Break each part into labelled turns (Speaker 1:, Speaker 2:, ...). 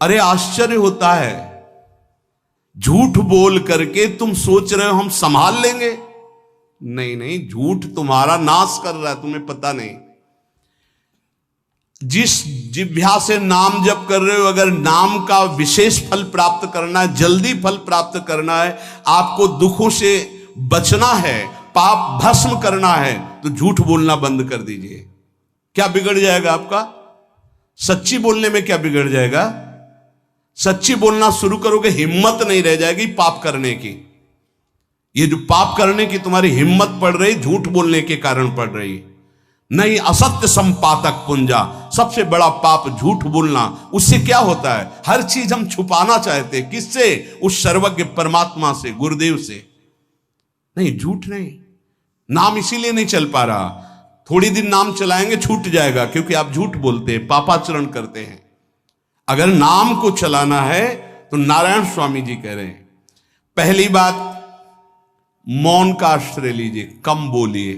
Speaker 1: अरे आश्चर्य होता है, झूठ बोल करके तुम सोच रहे हो हम संभाल लेंगे। नहीं नहीं, झूठ तुम्हारा नाश कर रहा है, तुम्हें पता नहीं। जिस जिह्वा से नाम जप कर रहे हो, अगर नाम का विशेष फल प्राप्त करना है, जल्दी फल प्राप्त करना है, आपको दुखों से बचना है, पाप भस्म करना है, तो झूठ बोलना बंद कर दीजिए। क्या बिगड़ जाएगा आपका? सच्ची बोलने में क्या बिगड़ जाएगा? सच्ची बोलना शुरू करोगे, हिम्मत नहीं रह जाएगी पाप करने की। ये जो पाप करने की तुम्हारी हिम्मत पड़ रही, झूठ बोलने के कारण पड़ रही। नहीं, असत्य संपातक पुंजा, सबसे बड़ा पाप झूठ बोलना। उससे क्या होता है? हर चीज हम छुपाना चाहते, किससे? उस सर्वज्ञ परमात्मा से, गुरुदेव से। नहीं, झूठ नहीं। नाम इसीलिए नहीं चल पा रहा, थोड़ी दिन नाम चलाएंगे छूट जाएगा, क्योंकि आप झूठ बोलते हैं, पापाचरण करते हैं। अगर नाम को चलाना है तो नारायण स्वामी जी कह रहे हैं, पहली बात मौन का आश्रय लीजिए, कम बोलिए,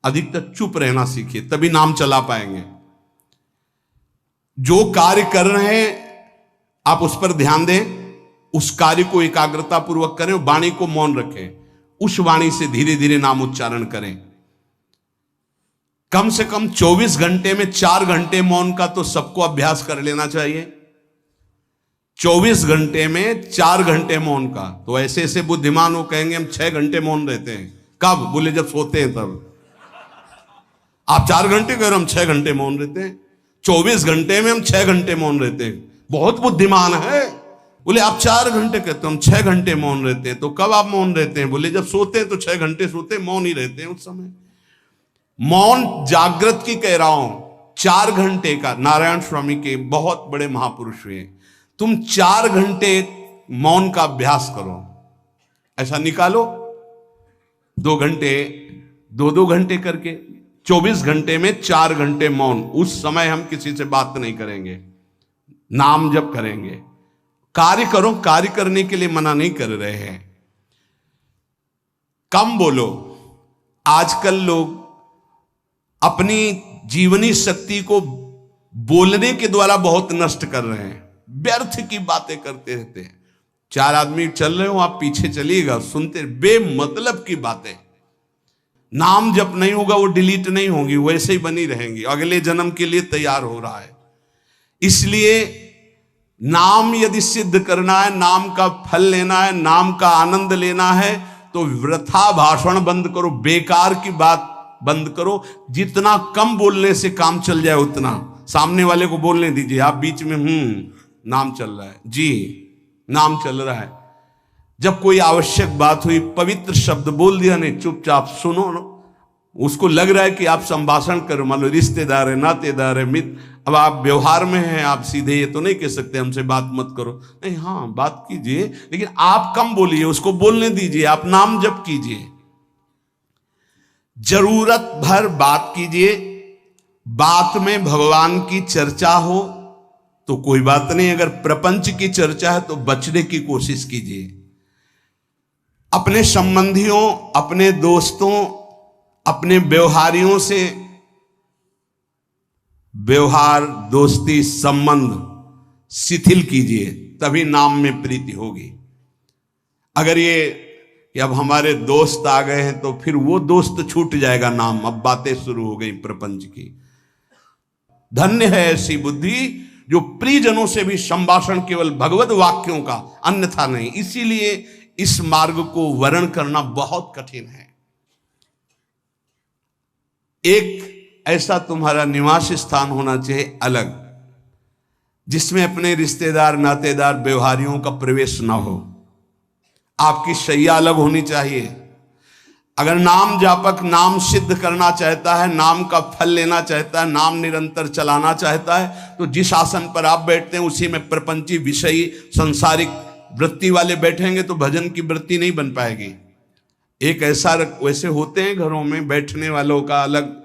Speaker 1: अधिकतर चुप रहना सीखिए, तभी नाम चला पाएंगे। जो कार्य कर रहे हैं आप उस पर ध्यान दें, उस कार्य को एकाग्रता पूर्वक करें, वाणी को मौन रखें, उस वाणी से धीरे धीरे नाम उच्चारण करें। कम से कम 24 घंटे में 4 घंटे मौन का तो सबको अभ्यास कर लेना चाहिए। 24 घंटे में 4 घंटे मौन का। तो ऐसे ऐसे बुद्धिमान हो कहेंगे हम 6 घंटे मौन रहते हैं। कब? बोले जब सोते हैं तब। आप 4 घंटे कह रहे हम 6 घंटे मौन रहते हैं। 24 घंटे में हम 6 घंटे मौन रहते हैं, बहुत बुद्धिमान है। बोले आप 4 घंटे कहते हो, हम 6 घंटे मौन रहते हैं। तो कब आप मौन रहते हैं? बोले जब सोते हैं तो 6 घंटे सोते हैं, मौन ही रहते हैं उस समय। मौन जागृत की कह रहा हूं, 4 घंटे का। नारायण स्वामी के बहुत बड़े महापुरुष हुए, तुम 4 घंटे मौन का अभ्यास करो, ऐसा निकालो 2 घंटे, 2 घंटे करके 24 घंटे में 4 घंटे मौन। उस समय हम किसी से बात नहीं करेंगे, नाम जप करेंगे। कार्य करो, कार्य करने के लिए मना नहीं कर रहे हैं। कम बोलो। आजकल लोग अपनी जीवनी शक्ति को बोलने के द्वारा बहुत नष्ट कर रहे हैं, व्यर्थ की बातें करते रहते हैं। 4 आदमी चल रहे हो, आप पीछे चलिएगा, सुनते, बेमतलब की बातें। नाम जब नहीं होगा वो डिलीट नहीं होंगी, वैसे ही बनी रहेंगी, अगले जन्म के लिए तैयार हो रहा है। इसलिए नाम यदि सिद्ध करना है, नाम का फल लेना है, नाम का आनंद लेना है, तो वृथा भाषण बंद करो, बेकार की बात बंद करो। जितना कम बोलने से काम चल जाए उतना। सामने वाले को बोलने दीजिए, आप बीच में नाम चल रहा है जी, नाम चल रहा है। जब कोई आवश्यक बात हुई, पवित्र शब्द बोल दिया, नहीं चुपचाप सुनो ना। उसको लग रहा है कि आप संभाषण करो, मान लो रिश्तेदार है, नातेदार है, मित्र, अब आप व्यवहार में हैं, आप सीधे ये तो नहीं कह सकते हमसे बात मत करो, नहीं, हाँ बात कीजिए, लेकिन आप कम बोलिए, उसको बोलने दीजिए, आप नाम जप कीजिए, जरूरत भर बात कीजिए। बात में भगवान की चर्चा हो तो कोई बात नहीं, अगर प्रपंच की चर्चा है तो बचने की कोशिश कीजिए। अपने संबंधियों, अपने दोस्तों, अपने व्यवहारियों से व्यवहार, दोस्ती, संबंध शिथिल कीजिए, तभी नाम में प्रीति होगी। अगर ये कि अब हमारे दोस्त आ गए हैं तो फिर वो दोस्त छूट जाएगा नाम, अब बातें शुरू हो गई प्रपंच की। धन्य है ऐसी बुद्धि जो प्रियजनों से भी संभाषण केवल भगवत वाक्यों का, अन्यथा नहीं। इसीलिए इस मार्ग को वर्ण करना बहुत कठिन है। एक ऐसा तुम्हारा निवास स्थान होना चाहिए अलग, जिसमें अपने रिश्तेदार, नातेदार, व्यवहारियों का प्रवेश ना हो। आपकी शैया अलग होनी चाहिए। अगर नाम जापक नाम सिद्ध करना चाहता है, नाम का फल लेना चाहता है, नाम निरंतर चलाना चाहता है, तो जिस आसन पर आप बैठते हैं उसी में प्रपंची, विषयी, संसारिक वृत्ति वाले बैठेंगे तो भजन की वृत्ति नहीं बन पाएगी। एक ऐसा, वैसे होते हैं घरों में बैठने वालों का अलग,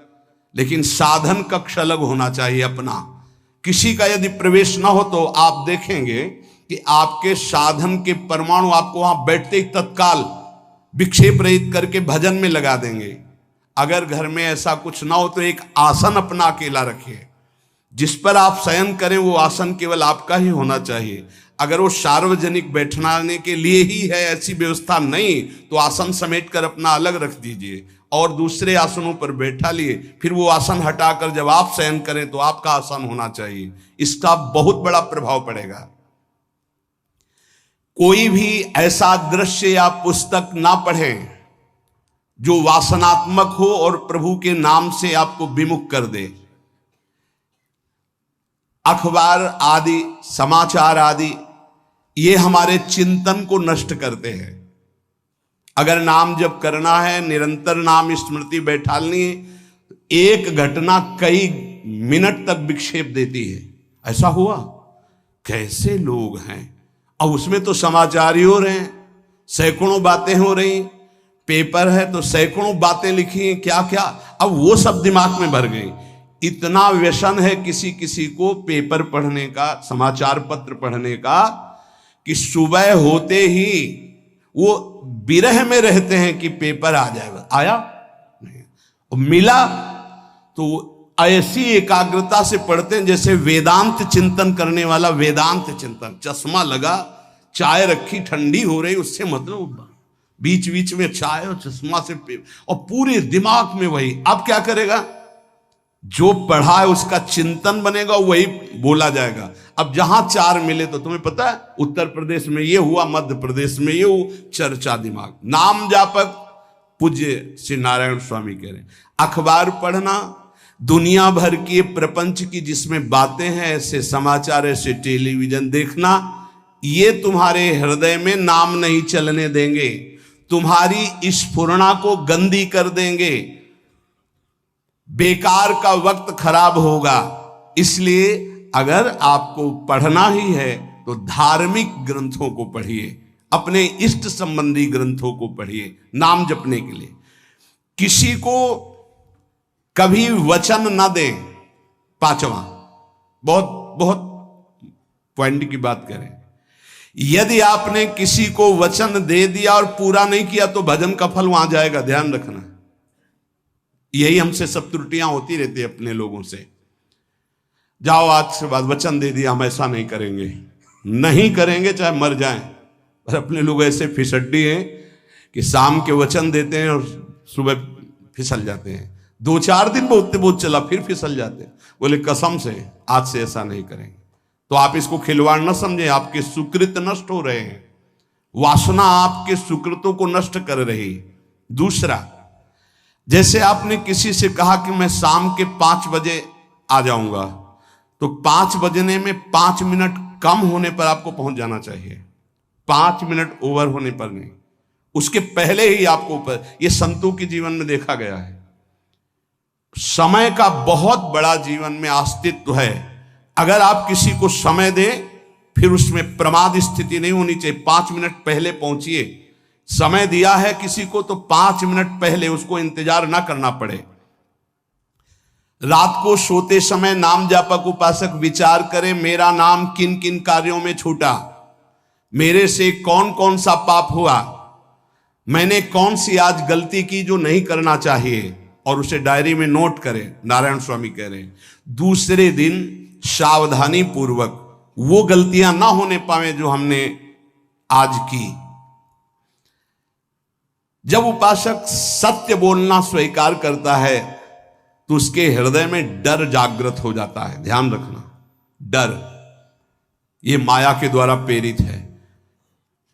Speaker 1: लेकिन साधन कक्ष अलग होना चाहिए अपना। किसी का यदि प्रवेश ना हो तो आप देखेंगे कि आपके साधन के परमाणु आपको वहां बैठते ही तत्काल विक्षेप रहित करके भजन में लगा देंगे। अगर घर में ऐसा कुछ ना हो तो एक आसन अपना अकेला रखिए, जिस पर आप शयन करें वो आसन केवल आपका ही होना चाहिए। अगर वो सार्वजनिक बैठने के लिए ही है, ऐसी व्यवस्था नहीं, तो आसन समेट कर अपना अलग रख दीजिए और दूसरे आसनों पर बैठा लिए, फिर वो आसन हटाकर जब आप शयन करें तो आपका आसन होना चाहिए। इसका बहुत बड़ा प्रभाव पड़ेगा। कोई भी ऐसा दृश्य या पुस्तक ना पढ़ें जो वासनात्मक हो और प्रभु के नाम से आपको विमुख कर दे। अखबार आदि, समाचार आदि, ये हमारे चिंतन को नष्ट करते हैं। अगर नाम जप करना है, निरंतर नाम स्मृति बैठालनी है, एक घटना कई मिनट तक विक्षेप देती है। ऐसा हुआ, कैसे लोग हैं। अब उसमें तो समाचार ही हो रहे हैं, सैकड़ों बातें हो रही, पेपर है तो सैकड़ों बातें लिखी हैं, क्या क्या, अब वो सब दिमाग में भर गई। इतना व्यसन है किसी किसी को पेपर पढ़ने का, समाचार पत्र पढ़ने का, कि सुबह होते ही वो विरह में रहते हैं कि पेपर आ जाएगा। आया नहीं, और मिला तो ऐसी एकाग्रता से पढ़ते हैं जैसे वेदांत चिंतन करने वाला वेदांत चिंतन। चश्मा लगा, चाय रखी, ठंडी हो रही, उससे मतलब बीच बीच में चाय और चश्मा से और पूरे दिमाग में वही। अब क्या करेगा, जो पढ़ा है उसका चिंतन बनेगा, वही बोला जाएगा। अब जहां चार मिले तो तुम्हें पता है, उत्तर प्रदेश में ये हुआ, मध्य प्रदेश में ये हुआ, चर्चा दिमाग। नाम जापक पूज्य श्री नारायण स्वामी कह रहे हैं, अखबार पढ़ना, दुनिया भर के प्रपंच की जिसमें बातें हैं, ऐसे समाचार, ऐसे टेलीविजन देखना, ये तुम्हारे हृदय में नाम नहीं चलने देंगे, तुम्हारी स्फुरणा को गंदी कर देंगे, बेकार का वक्त खराब होगा। इसलिए अगर आपको पढ़ना ही है तो धार्मिक ग्रंथों को पढ़िए, अपने इष्ट संबंधी ग्रंथों को पढ़िए नाम जपने के लिए। किसी को कभी वचन न दें। पांचवा, बहुत बहुत पॉइंट की बात करें, यदि आपने किसी को वचन दे दिया और पूरा नहीं किया तो भजन का फल वहां जाएगा, ध्यान रखना। यही हमसे सब त्रुटियां होती रहती है अपने लोगों से। जाओ आज से बाद वचन दे दिया, हम ऐसा नहीं करेंगे, नहीं करेंगे चाहे मर जाएं। और अपने लोग ऐसे फिसड्डी हैं कि शाम के वचन देते हैं और सुबह फिसल जाते हैं। 2-4 दिन बहुत चला, फिर फिसल जाते हैं। बोले कसम से आज से ऐसा नहीं करेंगे। तो आप इसको खिलवाड़ न समझें, आपके सुकृत नष्ट हो रहे हैं, वासना आपके सुकृतों को नष्ट कर रही। दूसरा, जैसे आपने किसी से कहा कि मैं शाम के 5 बजे आ जाऊंगा, तो 5 बजने में 5 मिनट कम होने पर आपको पहुंच जाना चाहिए, 5 मिनट ओवर होने पर नहीं, उसके पहले ही आपको ऊपर। यह संतों के जीवन में देखा गया है। समय का बहुत बड़ा जीवन में अस्तित्व है। अगर आप किसी को समय दें, फिर उसमें प्रमाद स्थिति नहीं होनी चाहिए। 5 मिनट पहले पहुंचिए। समय दिया है किसी को तो 5 मिनट पहले उसको इंतजार ना करना पड़े। रात को सोते समय नाम जापक उपासक विचार करें, मेरा नाम किन किन कार्यों में छूटा, मेरे से कौन कौन सा पाप हुआ, मैंने कौन सी आज गलती की जो नहीं करना चाहिए, और उसे डायरी में नोट करें। नारायण स्वामी कह रहे हैं दूसरे दिन सावधानी पूर्वक वो गलतियां ना होने पावे जो हमने आज की। जब उपासक सत्य बोलना स्वीकार करता है तो उसके हृदय में डर जागृत हो जाता है। ध्यान रखना, डर ये माया के द्वारा प्रेरित है।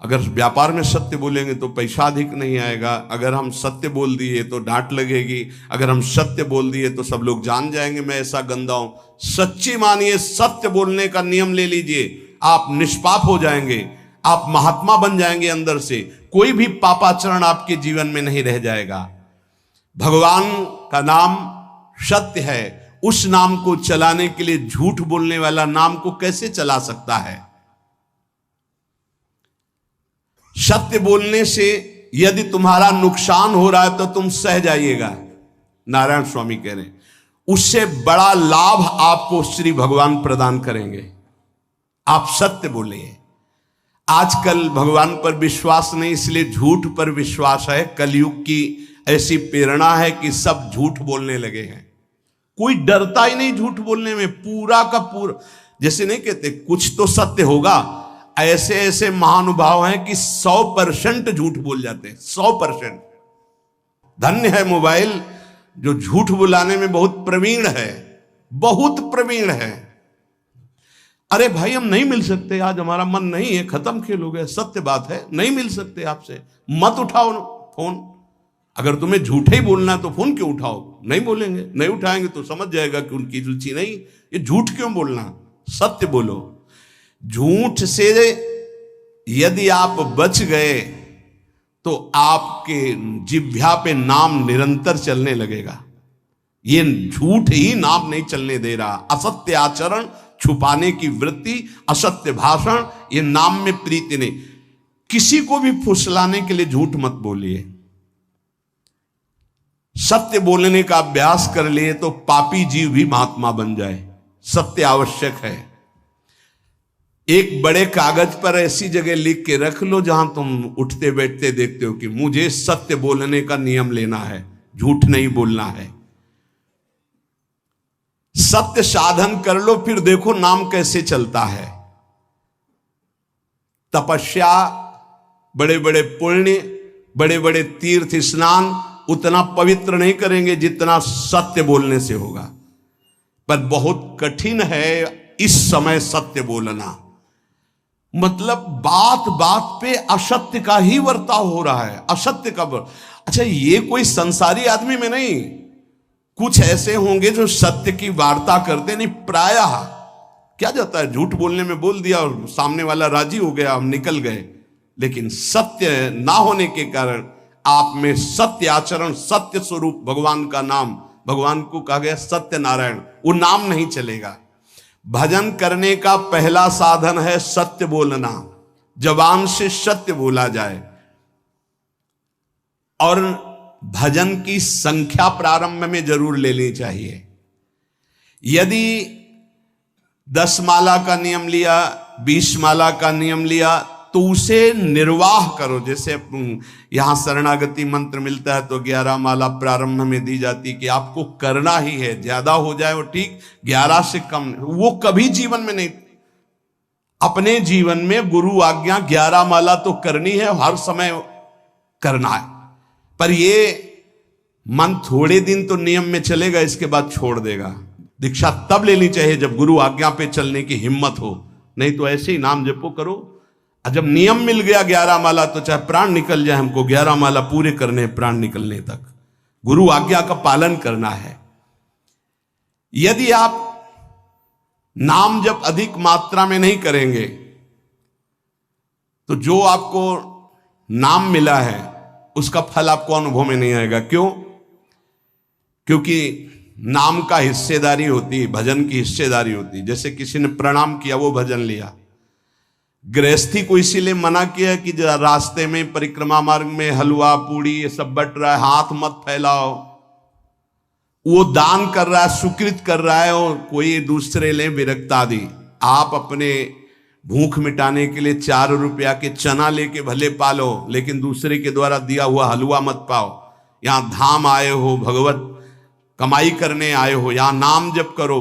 Speaker 1: अगर व्यापार में सत्य बोलेंगे तो पैसा अधिक नहीं आएगा, अगर हम सत्य बोल दिए तो डांट लगेगी, अगर हम सत्य बोल दिए तो सब लोग जान जाएंगे मैं ऐसा गंदा हूं। सच्ची मानिए, सत्य बोलने का नियम ले लीजिए, आप निष्पाप हो जाएंगे, आप महात्मा बन जाएंगे अंदर से। कोई भी पापाचरण आपके जीवन में नहीं रह जाएगा। भगवान का नाम सत्य है, उस नाम को चलाने के लिए झूठ बोलने वाला नाम को कैसे चला सकता है। सत्य बोलने से यदि तुम्हारा नुकसान हो रहा है तो तुम सह जाइएगा। नारायण स्वामी कह रहे हैं उससे बड़ा लाभ आपको श्री भगवान प्रदान करेंगे। आप सत्य बोलिए। आजकल भगवान पर विश्वास नहीं, इसलिए झूठ पर विश्वास है। कलयुग की ऐसी प्रेरणा है कि सब झूठ बोलने लगे हैं। कोई डरता ही नहीं झूठ बोलने में, पूरा का पूरा। जैसे नहीं कहते कुछ तो सत्य होगा, ऐसे ऐसे महानुभाव हैं कि 100% झूठ बोल जाते हैं, 100%। धन्य है मोबाइल जो झूठ बुलाने में बहुत प्रवीण है, बहुत प्रवीण है। अरे भाई हम नहीं मिल सकते, आज हमारा मन नहीं है, खत्म खेल हो गया, सत्य बात है, नहीं मिल सकते आपसे, मत उठाओ फोन। अगर तुम्हें झूठे ही बोलना है तो फोन क्यों उठाओ? नहीं बोलेंगे, नहीं उठाएंगे तो समझ जाएगा कि उनकी रुचि नहीं। ये झूठ क्यों बोलना, सत्य बोलो। झूठ से यदि आप बच गए तो आपके जिह्वा पे नाम निरंतर चलने लगेगा। ये झूठ ही नाम नहीं चलने दे रहा। असत्य आचरण, छुपाने की वृत्ति, असत्य भाषण, ये नाम में प्रीति नहीं। किसी को भी फुसलाने के लिए झूठ मत बोलिए। सत्य बोलने का अभ्यास कर लिए तो पापी जीव भी महात्मा बन जाए। सत्य आवश्यक है। एक बड़े कागज पर ऐसी जगह लिख के रख लो जहां तुम उठते बैठते देखते हो कि मुझे सत्य बोलने का नियम लेना है, झूठ नहीं बोलना है। सत्य साधन कर लो, फिर देखो नाम कैसे चलता है। तपस्या, बड़े बड़े पुण्य, बड़े बड़े तीर्थ स्नान उतना पवित्र नहीं करेंगे जितना सत्य बोलने से होगा। पर बहुत कठिन है इस समय सत्य बोलना। मतलब बात बात पे असत्य का ही वर्ताव हो रहा है, असत्य का अच्छा, ये कोई संसारी आदमी में नहीं, कुछ ऐसे होंगे जो सत्य की वार्ता करते नहीं। प्रायः क्या जाता है, झूठ बोलने में बोल दिया और सामने वाला राजी हो गया, हम निकल गए। लेकिन सत्य ना होने के कारण आप में सत्य आचरण, सत्य स्वरूप भगवान का नाम, भगवान को कहा गया सत्य नारायण, वो नाम नहीं चलेगा। भजन करने का पहला साधन है सत्य बोलना, जबान से सत्य बोला जाए। और भजन की संख्या प्रारंभ में जरूर लेनी चाहिए। यदि 10 माला का नियम लिया, 20 माला का नियम लिया, तो उसे निर्वाह करो। जैसे यहां शरणागति मंत्र मिलता है तो 11 माला प्रारंभ में दी जाती कि आपको करना ही है, ज्यादा हो जाए वो ठीक, 11 से कम वो कभी जीवन में नहीं। अपने जीवन में गुरु आज्ञा 11 माला तो करनी है, हर समय करना है। पर ये मन थोड़े दिन तो नियम में चलेगा, इसके बाद छोड़ देगा। दीक्षा तब लेनी चाहिए जब गुरु आज्ञा पे चलने की हिम्मत हो, नहीं तो ऐसे ही नाम जपो करो। जब नियम मिल गया 11 माला तो चाहे प्राण निकल जाए, हमको 11 माला पूरे करने, प्राण निकलने तक गुरु आज्ञा का पालन करना है। यदि आप नाम जप अधिक मात्रा में नहीं करेंगे तो जो आपको नाम मिला है उसका फल आपको अनुभव में नहीं आएगा। क्यों? क्योंकि नाम का हिस्सेदारी होती है, भजन की हिस्सेदारी होती है। जैसे किसी ने प्रणाम किया, वो भजन लिया। गृहस्थी को इसीलिए मना किया कि रास्ते में परिक्रमा मार्ग में हलवा पूड़ी ये सब बट रहा है, हाथ मत फैलाओ। वो दान कर रहा है, सुकृत कर रहा है, और कोई दूसरे ले विरक्त आदि। आप अपने भूख मिटाने के लिए 4 रुपया के चना लेके भले पालो, लेकिन दूसरे के द्वारा दिया हुआ हलवा मत पाओ। यहां धाम आए हो, भगवत कमाई करने आए हो, यहां नाम जप करो,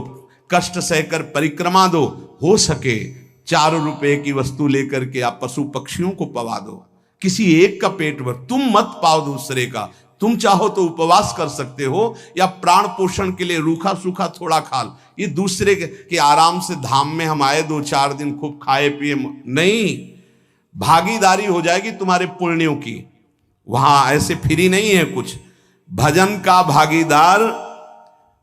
Speaker 1: कष्ट सहकर परिक्रमा दो। हो सके 4 रुपए की वस्तु लेकर के आप पशु पक्षियों को पवा दो, किसी एक का पेट भर, तुम मत पाओ दूसरे का। तुम चाहो तो उपवास कर सकते हो या प्राण पोषण के लिए रूखा सूखा थोड़ा खा लो। ये दूसरे के आराम से धाम में हम आए 2-4 दिन खूब खाए पिए नहीं, भागीदारी हो जाएगी तुम्हारे पुण्यों की। वहां ऐसे फ्री नहीं है कुछ। भजन का भागीदार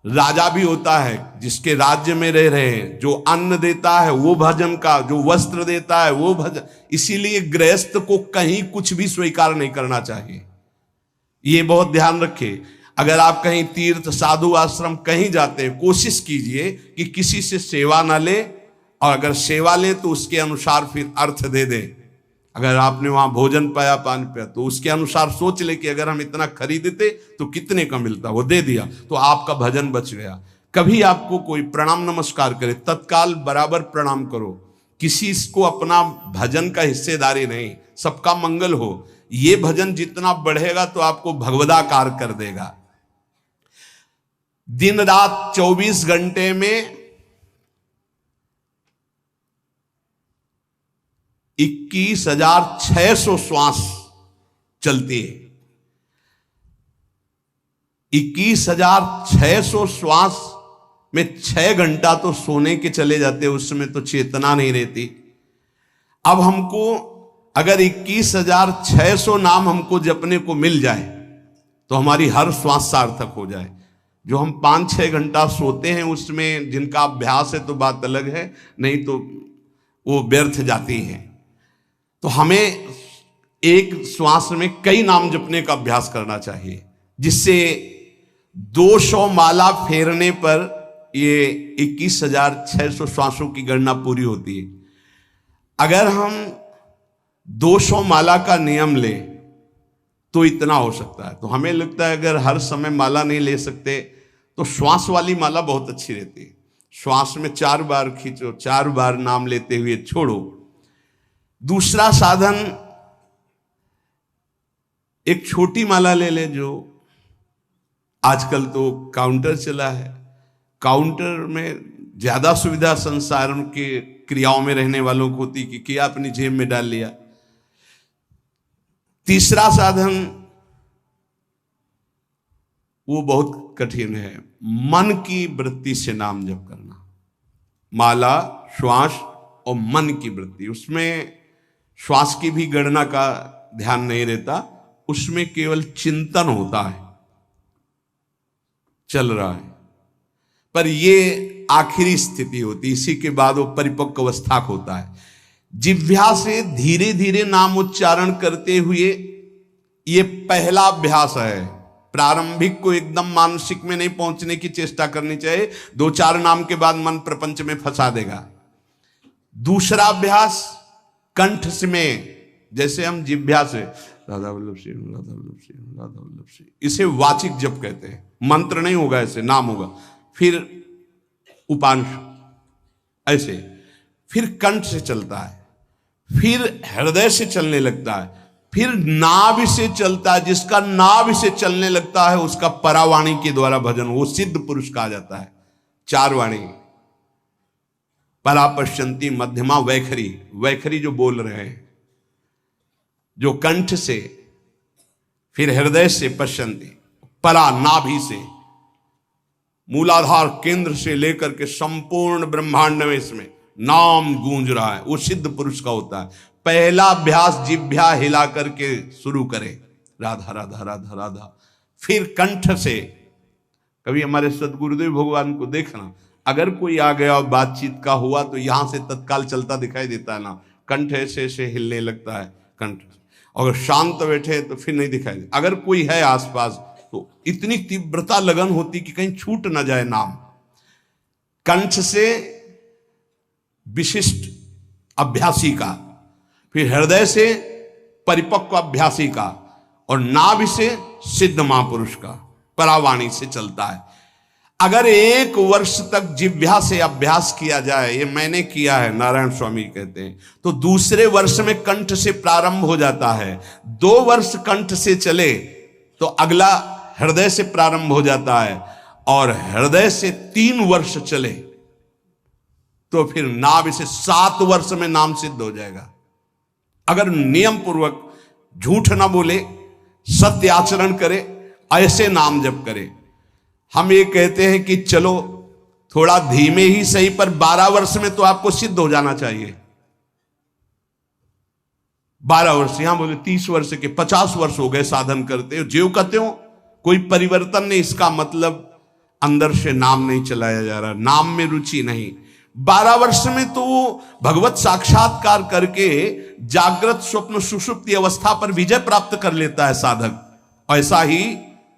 Speaker 1: राजा भी होता है, जिसके राज्य में रह रहे हैं। जो अन्न देता है वो भजन का, जो वस्त्र देता है वो भजन। इसीलिए गृहस्थ को कहीं कुछ भी स्वीकार नहीं करना चाहिए, ये बहुत ध्यान रखिए। अगर आप कहीं तीर्थ साधु आश्रम कहीं जाते हैं, कोशिश कीजिए कि किसी से सेवा ना ले, और अगर सेवा ले तो उसके अनुसार फिर अर्थ दे दे। अगर आपने वहां भोजन पाया, पान पाया, तो उसके अनुसार सोच ले कि अगर हम इतना खरीदते तो कितने का मिलता, वो दे दिया तो आपका भजन बच गया। कभी आपको कोई प्रणाम नमस्कार करे, तत्काल बराबर प्रणाम करो। किसी को अपना भजन का हिस्सेदारी नहीं, सबका मंगल हो। ये भजन जितना बढ़ेगा तो आपको भगवदाकार कर देगा। दिन रात 24 घंटे में 21,600 श्वास चलती है। 21,600 श्वास में 6 घंटा तो सोने के चले जाते, उसमें तो चेतना नहीं रहती। अब हमको अगर 21,600 नाम हमको जपने को मिल जाए तो हमारी हर श्वास सार्थक हो जाए। जो हम 5-6 घंटा सोते हैं उसमें जिनका अभ्यास है तो बात अलग है, नहीं तो वो व्यर्थ जाती है। तो हमें एक श्वास में कई नाम जपने का अभ्यास करना चाहिए, जिससे 200 माला फेरने पर ये 21,600 श्वासों की गणना पूरी होती है। अगर हम 200 माला का नियम ले तो इतना हो सकता है। तो हमें लगता है अगर हर समय माला नहीं ले सकते तो श्वास वाली माला बहुत अच्छी रहती है। श्वास में 4 बार खींचो, 4 बार नाम लेते हुए छोड़ो। दूसरा साधन, एक छोटी माला ले ले, जो आजकल तो काउंटर चला है। काउंटर में ज्यादा सुविधा संसार के क्रियाओं में रहने वालों को होती कि किया अपनी जेब में डाल लिया। तीसरा साधन वो बहुत कठिन है, मन की वृत्ति से नाम जप करना। माला, श्वास और मन की वृत्ति, उसमें श्वास की भी गणना का ध्यान नहीं रहता, उसमें केवल चिंतन होता है, चल रहा है। पर ये आखिरी स्थिति होती, इसी के बाद वो परिपक्व अवस्था को होता है। जिह्वा से धीरे धीरे नाम उच्चारण करते हुए ये पहला अभ्यास है। प्रारंभिक को एकदम मानसिक में नहीं पहुंचने की चेष्टा करनी चाहिए, 2-4 नाम के बाद मन प्रपंच में फंसा देगा। दूसरा अभ्यास कंठ से में, जैसे हम जिह्वा से राधा वल्लभ श्री राधा वल्लभ श्री राधा वल्लभ श्री, इसे वाचिक जप कहते हैं। मंत्र नहीं होगा, ऐसे नाम होगा। फिर उपांश ऐसे, फिर कंठ से चलता है, फिर हृदय से चलने लगता है, फिर नाभि से चलता है। जिसका नाभि से चलने लगता है उसका परावाणी के द्वारा भजन, वो सिद्ध पुरुष कहा जाता है। 4 वाणी, परा, पश्यंती, मध्यमा, वैखरी। वैखरी जो बोल रहे हैं, जो कंठ से, फिर हृदय से पश्यंती, परा नाभि से, मूलाधार केंद्र से लेकर के संपूर्ण ब्रह्मांड में इसमें नाम गूंज रहा है, वो सिद्ध पुरुष का होता है। पहला अभ्यास जिह्वा हिला करके शुरू करें, राधा राधा राधा राधा। फिर कंठ से, कभी हमारे सदगुरुदेव भगवान को देखना, अगर कोई आ गया और बातचीत का हुआ तो यहां से तत्काल चलता दिखाई देता है ना, कंठ ऐसे ऐसे हिलने लगता है कंठ। अगर शांत बैठे तो फिर नहीं दिखाई दे। अगर कोई है आसपास तो इतनी तीव्रता लगन होती कि कहीं छूट ना जाए नाम। कंठ से विशिष्ट अभ्यासी का, फिर हृदय से परिपक्व अभ्यासी का, और नाभि से सिद्ध महापुरुष का, परावाणी से चलता है। अगर 1 वर्ष तक जिह्वा से अभ्यास किया जाए, ये मैंने किया है, नारायण स्वामी कहते हैं, तो दूसरे वर्ष में कंठ से प्रारंभ हो जाता है। 2 वर्ष कंठ से चले तो अगला हृदय से प्रारंभ हो जाता है, और हृदय से 3 वर्ष चले तो फिर नाभि से 7 वर्ष में नाम सिद्ध हो जाएगा। अगर नियम पूर्वक झूठ ना बोले, सत्य आचरण करे, ऐसे नाम जप करे। हम ये कहते हैं कि चलो थोड़ा धीमे ही सही, पर 12 वर्ष में तो आपको सिद्ध हो जाना चाहिए। 12 वर्ष, यहां बोले 30 वर्ष के 50 वर्ष हो गए साधन करते हो, ज्यों कहते हो कोई परिवर्तन नहीं। इसका मतलब अंदर से नाम नहीं चलाया जा रहा, नाम में रुचि नहीं। 12 वर्ष में तो भगवत साक्षात्कार करके जागृत स्वप्न सुषुप्ति अवस्था पर विजय प्राप्त कर लेता है साधक। ऐसा ही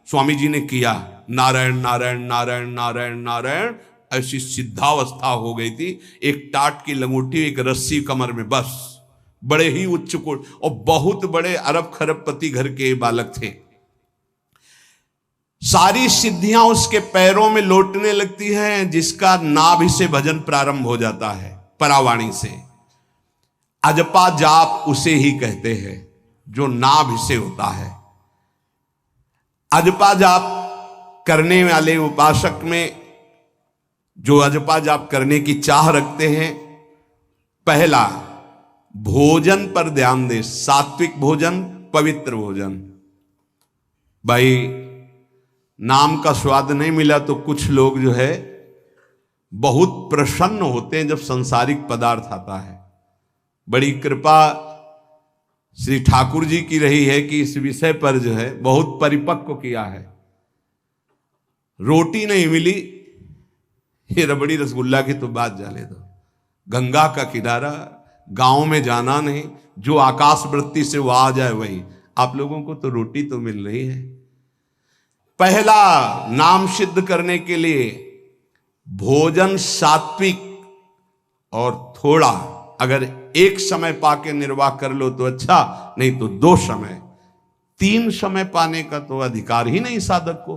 Speaker 1: स्वामी जी ने किया। नारायण नारायण नारायण नारायण नारायण, ऐसी सिद्धावस्था हो गई थी। एक टाट की लंगोटी, एक रस्सी कमर में, बस। बड़े ही उच्च कोट और बहुत बड़े अरब खरबपति घर के बालक थे। सारी सिद्धियां उसके पैरों में लौटने लगती हैं, जिसका नाभि से भजन प्रारंभ हो जाता है, परावाणी से। अजपा जाप उसे ही कहते हैं जो नाभि से होता है। अजपा जाप करने वाले उपासक में जो अजपा जाप करने की चाह रखते हैं, पहला भोजन पर ध्यान दे, सात्विक भोजन, पवित्र भोजन। भाई नाम का स्वाद नहीं मिला तो कुछ लोग जो है बहुत प्रसन्न होते हैं जब संसारिक पदार्थ आता है। बड़ी कृपा श्री ठाकुर जी की रही है कि इस विषय पर जो है बहुत परिपक्व किया है। रोटी नहीं मिली, ये रबड़ी रसगुल्ला की तो बात जाने दो। गंगा का किनारा, गांव में जाना नहीं, जो आकाश वृत्ति से वो आ जाए वही। आप लोगों को तो रोटी तो मिल रही है। पहला नाम सिद्ध करने के लिए भोजन सात्विक और थोड़ा, अगर एक समय पाके निर्वाह कर लो तो अच्छा, नहीं तो 2 समय, 3 समय पाने का तो अधिकार ही नहीं साधक को।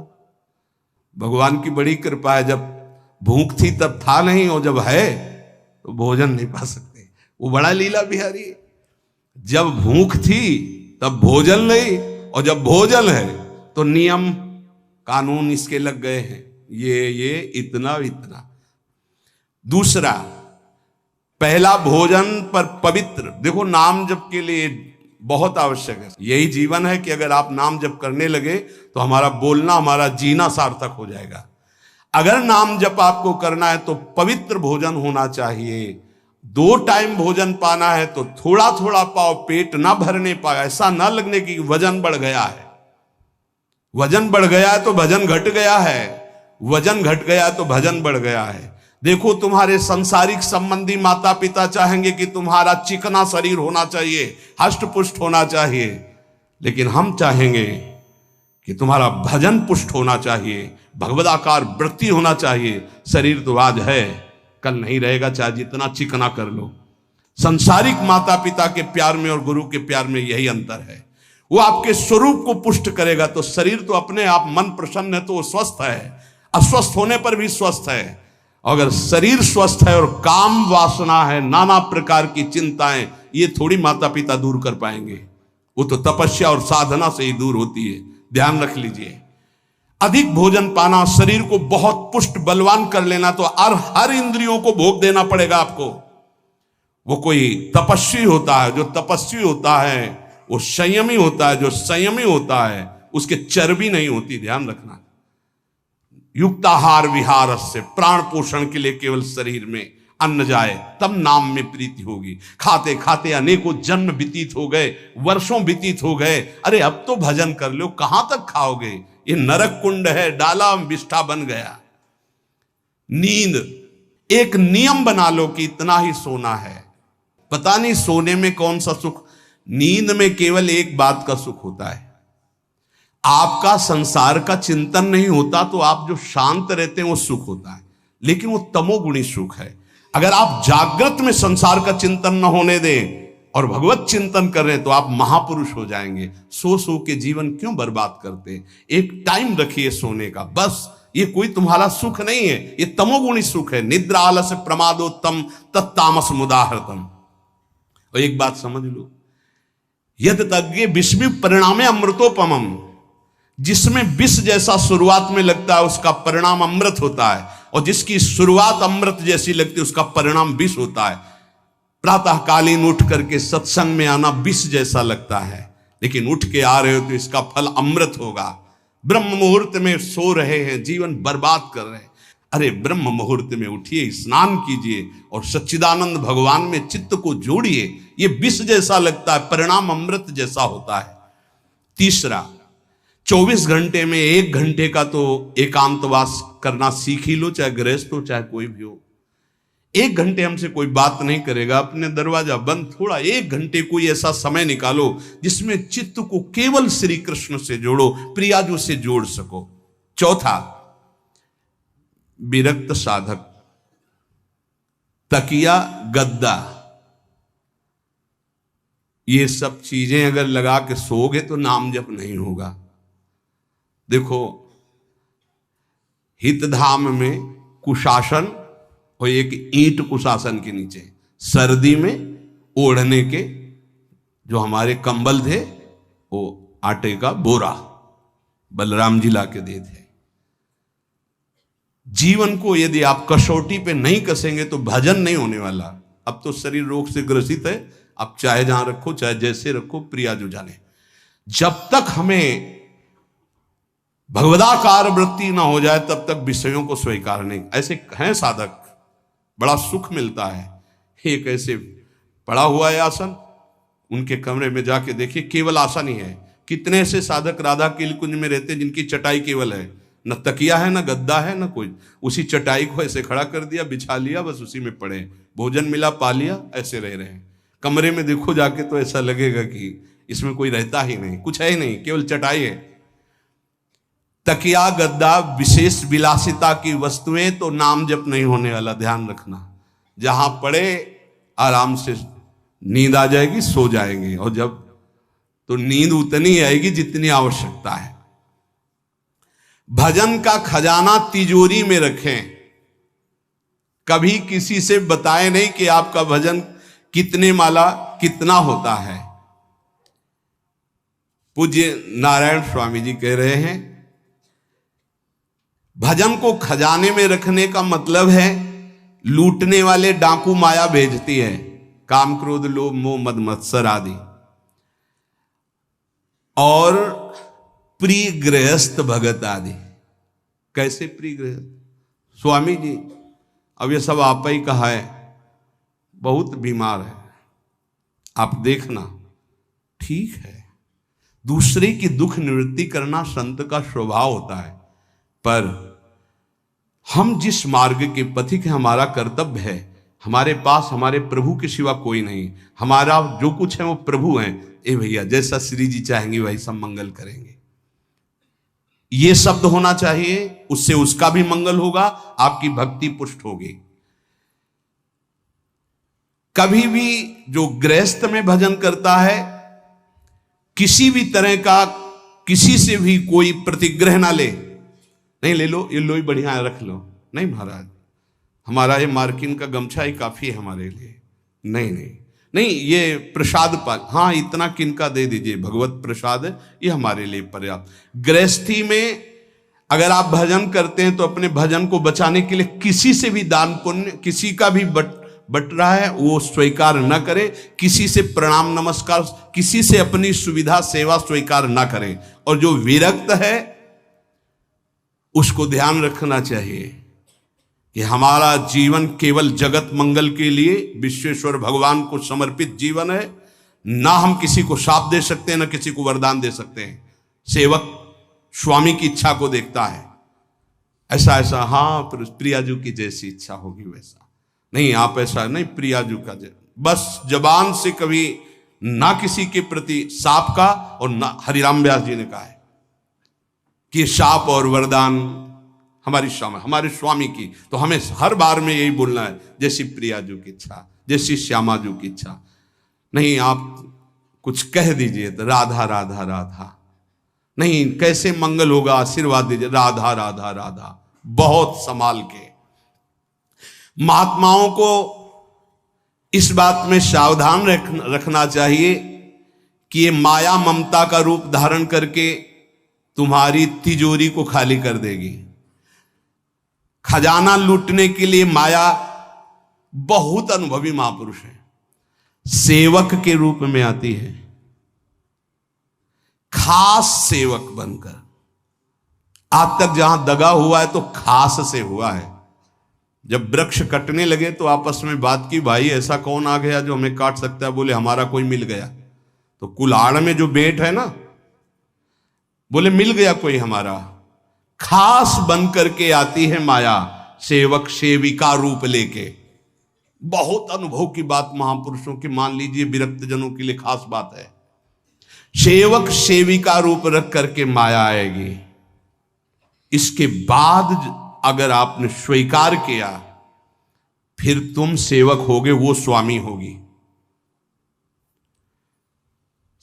Speaker 1: भगवान की बड़ी कृपा है, जब भूख थी तब था नहीं, और जब है तो भोजन नहीं पा सकते। वो बड़ा लीला बिहारी है। जब भूख थी तब भोजन नहीं, और जब भोजन है तो नियम कानून इसके लग गए हैं, ये इतना इतना। दूसरा, पहला भोजन पर पवित्र। देखो नाम जप के लिए बहुत आवश्यक है। यही जीवन है कि अगर आप नाम जप करने लगे तो हमारा बोलना, हमारा जीना सार्थक हो जाएगा। अगर नाम जप आपको करना है तो पवित्र भोजन होना चाहिए। 2 टाइम भोजन पाना है तो थोड़ा थोड़ा पाओ, पेट ना भरने पाए, ऐसा ना लगने की वजन बढ़ गया है। वजन बढ़ गया है तो भजन घट गया है, वजन घट गया तो भजन बढ़ गया है। देखो तुम्हारे संसारिक संबंधी माता पिता चाहेंगे कि तुम्हारा चिकना शरीर होना चाहिए, हष्ट पुष्ट होना चाहिए, लेकिन हम चाहेंगे कि तुम्हारा भजन पुष्ट होना चाहिए, भगवदाकार वृत्ति होना चाहिए। शरीर तो आज है, कल नहीं रहेगा, चाहे जितना चिकना कर लो। संसारिक माता पिता के प्यार में और गुरु के प्यार में यही अंतर है। वो आपके स्वरूप को पुष्ट करेगा तो शरीर तो अपने आप, मन प्रसन्न है तो वो स्वस्थ है, अस्वस्थ होने पर भी स्वस्थ है। अगर शरीर स्वस्थ है और काम वासना है, नाना प्रकार की चिंताएं, ये थोड़ी माता पिता दूर कर पाएंगे। वो तो तपस्या और साधना से ही दूर होती है, ध्यान रख लीजिए। अधिक भोजन पाना, शरीर को बहुत पुष्ट बलवान कर लेना, तो हर इंद्रियों को भोग देना पड़ेगा आपको। वो कोई तपस्वी होता है, जो तपस्वी होता है वो संयमी होता है, जो संयमी होता है उसके चर्बी नहीं होती, ध्यान रखना। युक्ताहार विहार से, प्राण पोषण के लिए केवल शरीर में अन्न जाए तब नाम में प्रीति होगी। खाते खाते अनेकों जन्म व्यतीत हो गए, वर्षों व्यतीत हो गए, अरे अब तो भजन कर लो, कहां तक खाओगे? ये नरक कुंड है, डाला विष्ठा बन गया। नींद, एक नियम बना लो कि इतना ही सोना है। पता नहीं सोने में कौन सा सुख, नींद में केवल एक बात का सुख होता है, आपका संसार का चिंतन नहीं होता, तो आप जो शांत रहते हैं वो सुख होता है, लेकिन वो तमोगुणी सुख है। अगर आप जागृत में संसार का चिंतन न होने दें और भगवत चिंतन कर रहे हैं तो आप महापुरुष हो जाएंगे। सो सो के जीवन क्यों बर्बाद करते हैं? एक टाइम रखिए सोने का, बस। ये कोई तुम्हारा सुख नहीं है, ये तमोगुणी सुख है। निद्रा आलस्य प्रमादोत्तम तत्तामस मुदाहृतम। और एक बात समझ लो, यद तज्ञे विषमी परिणामे अमृतोपमम। जिसमें विष जैसा शुरुआत में लगता है उसका परिणाम अमृत होता है, और जिसकी शुरुआत अमृत जैसी लगती है उसका परिणाम विष होता है। प्रातःकालीन उठ करके सत्संग में आना विष जैसा लगता है, लेकिन उठ के आ रहे हो तो इसका फल अमृत होगा। ब्रह्म मुहूर्त में सो रहे हैं, जीवन बर्बाद कर रहे हैं, अरे ब्रह्म मुहूर्त में उठिए, स्नान कीजिए और सच्चिदानंद भगवान में चित्त को जोड़िए। ये विष जैसा लगता है, परिणाम अमृत जैसा होता है। तीसरा, 24 घंटे में 1 घंटे का तो एकांतवास करना सीख ही लो, चाहे गृहस्थ हो चाहे कोई भी हो। 1 घंटे हमसे कोई बात नहीं करेगा, अपने दरवाजा बंद, थोड़ा 1 घंटे कोई ऐसा समय निकालो जिसमें चित्त को केवल श्री कृष्ण से जोड़ो, प्रियाजू से जोड़ सको। चौथा, विरक्त साधक, तकिया गद्दा, ये सब चीजें अगर लगा के सोओगे तो नाम जप नहीं होगा। देखो, हितधाम में कुशासन और एक ईंट कुशासन के नीचे, सर्दी में ओढ़ने के जो हमारे कंबल थे वो आटे का बोरा बलराम जी ला के दे थे। जीवन को यदि आप कसौटी पे नहीं कसेंगे तो भजन नहीं होने वाला। अब तो शरीर रोग से ग्रसित है, आप चाहे जहां रखो चाहे जैसे रखो, प्रिया जो जाने। जब तक हमें भगवदाकार वृत्ति ना हो जाए तब तक विषयों को स्वीकार नहीं। ऐसे हैं साधक, बड़ा सुख मिलता है। एक ऐसे पड़ा हुआ है आसन, उनके कमरे में जाके देखिए, केवल आसन ही है। कितने ऐसे साधक राधा कीलकुंज में रहते जिनकी चटाई केवल है, न तकिया है, न गद्दा है, न कोई। उसी चटाई को ऐसे खड़ा कर दिया, बिछा लिया, बस उसी में पड़े, भोजन मिला पा लिया, ऐसे रह रहे हैं। कमरे में देखो जाके तो ऐसा लगेगा कि इसमें कोई रहता ही नहीं, कुछ है ही नहीं, केवल चटाई है। तकिया गद्दा विशेष विलासिता की वस्तुएं तो नाम जप नहीं होने वाला, ध्यान रखना। जहां पड़े आराम से नींद आ जाएगी, सो जाएंगे, और जब तो नींद उतनी आएगी जितनी आवश्यकता है। भजन का खजाना तिजोरी में रखें, कभी किसी से बताएं नहीं कि आपका भजन कितने माला कितना होता है। पूज्य नारायण स्वामी जी कह रहे हैं, भजन को खजाने में रखने का मतलब है लूटने वाले डाकू माया भेजती है, काम क्रोध लोभ मोह मद मत्सर आदि, और प्रिय गृहस्थ भगत आदि। कैसे प्रिय गृहस्थ? स्वामी जी अब ये सब आप ही कहा है, बहुत बीमार है, आप देखना। ठीक है, दूसरे की दुख निवृत्ति करना संत का स्वभाव होता है, पर हम जिस मार्ग के पथिक हैं, हमारा कर्तव्य है। हमारे पास हमारे प्रभु के सिवा कोई नहीं, हमारा जो कुछ है वो प्रभु हैं। ए भैया, जैसा श्री जी चाहेंगे वही सब मंगल करेंगे, ये शब्द होना चाहिए, उससे उसका भी मंगल होगा, आपकी भक्ति पुष्ट होगी। कभी भी जो गृहस्थ में भजन करता है, किसी भी तरह का किसी से भी कोई प्रतिग्रह ना ले। नहीं ले लो, ये लो ही बढ़िया रख लो, नहीं महाराज हमारा ये मार्किन का गमछा ही काफी है हमारे लिए, नहीं नहीं नहीं, ये प्रसाद पाल, हाँ इतना किनका दे दीजिए, भगवत प्रसाद है, ये हमारे लिए पर्याप्त। गृहस्थी में अगर आप भजन करते हैं तो अपने भजन को बचाने के लिए किसी से भी दान पुण्य, किसी का भी बट रहा है वो स्वीकार न करें, किसी से प्रणाम नमस्कार, किसी से अपनी सुविधा सेवा स्वीकार न करें। और जो विरक्त है उसको ध्यान रखना चाहिए कि हमारा जीवन केवल जगत मंगल के लिए विश्वेश्वर भगवान को समर्पित जीवन है। ना हम किसी को शाप दे सकते हैं, ना किसी को वरदान दे सकते हैं। सेवक स्वामी की इच्छा को देखता है, ऐसा ऐसा, हाँ प्रियाजू की जैसी इच्छा होगी वैसा नहीं, आप ऐसा नहीं, प्रियाजू का बस जबान से कभी ना किसी के प्रति शाप का, और ना हरिराम व्यास जी ने कहा है कि शाप और वरदान हमारे स्वामी की, तो हमें हर बार में यही बोलना है, जैसी प्रियाजू की इच्छा, जैसी श्यामाजू की इच्छा। नहीं आप कुछ कह दीजिए तो राधा राधा राधा, नहीं कैसे मंगल होगा, आशीर्वाद दीजिए राधा राधा राधा, बहुत संभाल के। महात्माओं को इस बात में सावधान रखना चाहिए कि ये माया ममता का रूप धारण करके तुम्हारी तिजोरी को खाली कर देगी। खजाना लूटने के लिए माया बहुत अनुभवी महापुरुष है, सेवक के रूप में आती है, खास सेवक बनकर। आज तक जहां दगा हुआ है तो खास से हुआ है। जब वृक्ष कटने लगे तो आपस में बात की, भाई ऐसा कौन आ गया जो हमें काट सकता है? बोले हमारा कोई मिल गया। तो कुल्हाड़ में जो बेंट है ना, बोले मिल गया कोई हमारा। खास बन करके आती है माया, सेवक सेविका रूप लेके। बहुत अनुभव की बात महापुरुषों की, मान लीजिए विरक्त जनों के लिए खास बात है। सेवक सेविका रूप रख करके माया आएगी। इसके बाद अगर आपने स्वीकार किया, फिर तुम सेवक होगे, वो स्वामी होगी।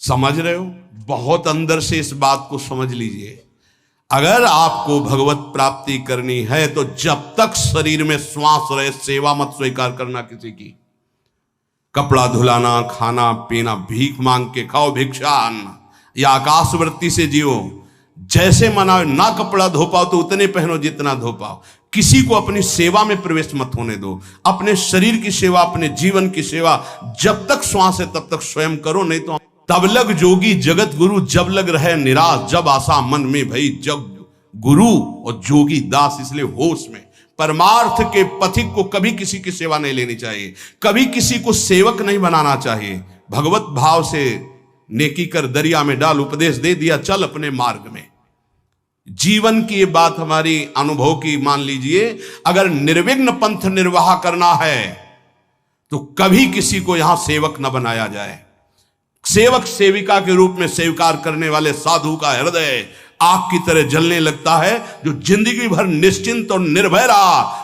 Speaker 1: समझ रहे हो? बहुत अंदर से इस बात को समझ लीजिए। अगर आपको भगवत प्राप्ति करनी है तो जब तक शरीर में श्वास रहे, सेवा मत स्वीकार करना किसी की। कपड़ा धुलाना, खाना पीना, भीख मांग के खाओ, भिक्षा अन्न, या आकाशवृत्ति से जियो। जैसे मना, ना कपड़ा धो पाओ तो उतने पहनो जितना धो पाओ। किसी को अपनी सेवा में प्रवेश मत होने दो। अपने शरीर की सेवा, अपने जीवन की सेवा जब तक श्वास है तब तक स्वयं करो, नहीं तो तब लग जोगी जगत गुरु, जब लग रहे निराश, जब आशा मन में भई, जब गुरु और जोगी दास। इसलिए होश में परमार्थ के पथिक को कभी किसी की सेवा नहीं लेनी चाहिए, कभी किसी को सेवक नहीं बनाना चाहिए। भगवत भाव से नेकी कर दरिया में डाल, उपदेश दे दिया चल अपने मार्ग में। जीवन की ये बात हमारी अनुभव की मान लीजिए। अगर निर्विघ्न पंथ निर्वाह करना है तो कभी किसी को यहां सेवक न बनाया जाए। सेवक सेविका के रूप में स्वीकार करने वाले साधु का हृदय आग की तरह जलने लगता है, जो जिंदगी भर निश्चिंत और निर्भय रहा।